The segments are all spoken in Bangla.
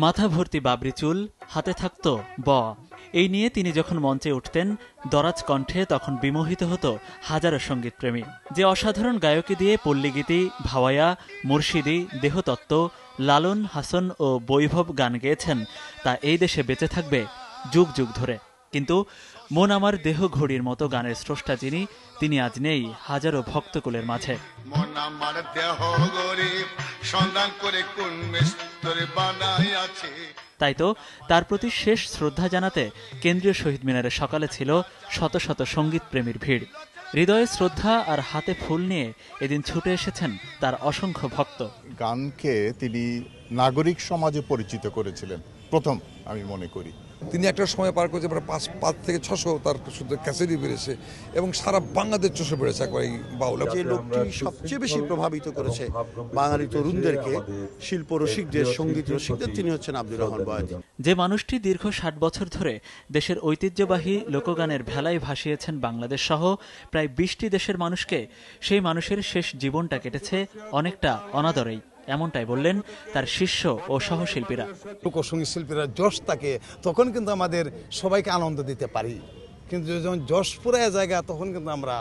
মাথা ভর্তি বাবরি চুল, হাতে থাকত ব। এই নিয়ে তিনি যখন মঞ্চে উঠতেন দরাজ কণ্ঠে, তখন বিমোহিত হতো হাজারো সঙ্গীতপ্রেমী। যে অসাধারণ গায়কী দিয়ে পল্লীগীতি, ভাওয়াইয়া, মুর্শিদি, দেহতত্ত্ব, লালন, হাসন ও বৈভব গান গেয়েছেন, তা এই দেশে বেঁচে থাকবে যুগ যুগ ধরে। কিন্তু মন আমার দেহ ঘড়ির মতো গানের স্রষ্টা যিনি, তিনি আজ নেই হাজারো ভক্তকুলের মাঝে। তাই তো তার প্রতি শেষ শ্রদ্ধা জানাতে কেন্দ্রীয় শহীদ মিনারে সকালে ছিল শত শত সঙ্গীত প্রেমীর ভিড়। হৃদয়ে শ্রদ্ধা আর হাতে ফুল নিয়ে এদিন ছুটে এসেছেন তার অসংখ্য ভক্ত। গানকে তিনি নাগরিক সমাজে পরিচিত করেছিলেন প্রথম, আমি মনে করি। তিনি একটা সময় পার করেছে, 5 থেকে 600 তার শুধু ক্যাসেটই বেড়েছে এবং সারা বাংলাদেশ চষে বেড়েছে একবার এই বাউল। যে লোকটি সবচেয়ে বেশি প্রভাবিত করেছে বাঙালি তরুণদেরকে, শিল্প রসিকদের, সঙ্গীত রসিকদের, তিনি হচ্ছেন আব্দুর রহমান বয়াতি। যে মানুষটি দীর্ঘ 60 বছর ধরে দেশের ঐতিহ্যবাহী লোকগানের ভেলায় ভাসিয়েছেন বাংলাদেশ সহ প্রায় 20টি দেশের মানুষকে, সেই মানুষের শেষ জীবনটা কেটেছে অনেকটা অনাদরেই, এমনটাই বললেন তার শিষ্য ও সহশিল্পীরা। লোকসঙ্গীত শিল্পীরা যশ থাকে তখন কিন্তু আমাদের সবাইকে আনন্দ দিতে পারি, কিন্তু যখন যশ পুরায় জায়গা তখন কিন্তু আমরা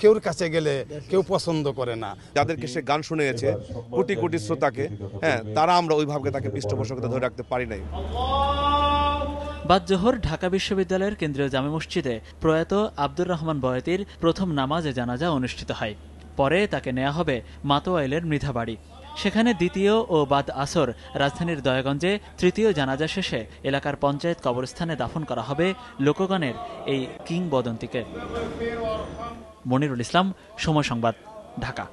কেউর কাছে গেলে কেউ পছন্দ করে না। যাদেরকে সে গান শুনিয়েছে কোটি কোটি শ্রোতাকে, তারা আমরা ওইভাবে তাকে পৃষ্ঠপোষকতা ধরে রাখতে পারি নাই। বাদ জোহর ঢাকা বিশ্ববিদ্যালয়ের কেন্দ্রীয় জামে মসজিদে প্রয়াত আব্দুর রহমান বয়াতির প্রথম নামাজে জানাজা অনুষ্ঠিত হয়। পরে তাকে নেওয়া হবে মাতোয়াইলের মৃধাবাড়ি। সেখানে দ্বিতীয় ও বাদ আসর রাজধানীর দয়াগঞ্জে, তৃতীয় জানাজা শেষে এলাকার পঞ্চায়েত কবরস্থানে দাফন করা হবে লোকগানের এই কিংবদন্তিকে। মনিরুল ইসলাম, সময় সংবাদ, ঢাকা।